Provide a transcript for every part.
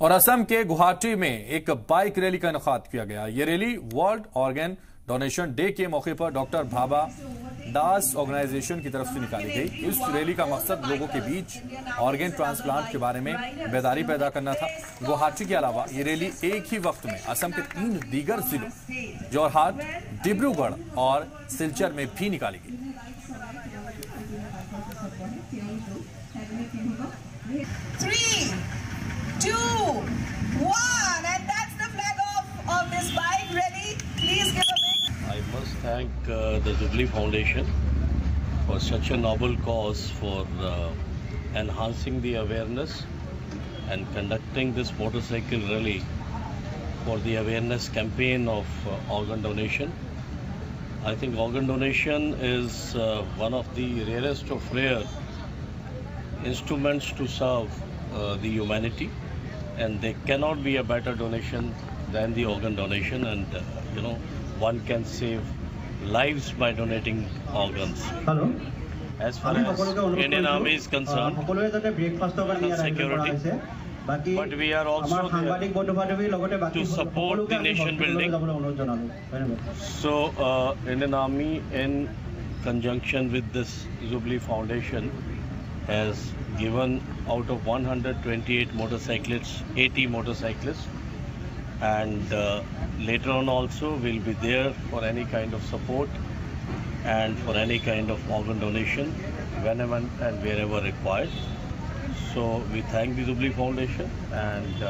और असम के गुवाहाटी में एक बाइक रैली का इनेकाद किया गया। ये rally world organ donation day के मौके पर डॉक्टर भाभा दास ऑर्गेनाइजेशन की तरफ से निकाली गई। इस रैली का मकसद लोगों के बीच ऑर्गन ट्रांसप्लांट के बारे में बेदारी पैदा करना था। गुवाहाटी के अलावा ये रैली एक ही वक्त में असम के 3 दीगर जिलों जोरहाट, डिब्रूगढ़ और सिलचर में भी निकाली गई। I must thank the Jubilee Foundation for such a noble cause for enhancing the awareness and conducting this motorcycle rally for the awareness campaign of organ donation. I think organ donation is one of the rarest of rare instruments to serve the humanity, and there cannot be a better donation than the organ donation, and one can save lives by donating organs. Hello. As far as Indian Army is concerned, security, but we are also there to support the nation building. So Indian Army, in conjunction with this Jubilee Foundation, has given out of 128 motorcyclists, 80 motorcyclists, and later on also we'll be there for any kind of support and for any kind of organ donation whenever and wherever required. So we thank the Jubilee Foundation, and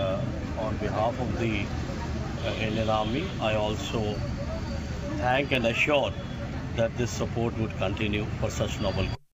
on behalf of the Indian Army, I also thank and assure that this support would continue for such noble cause.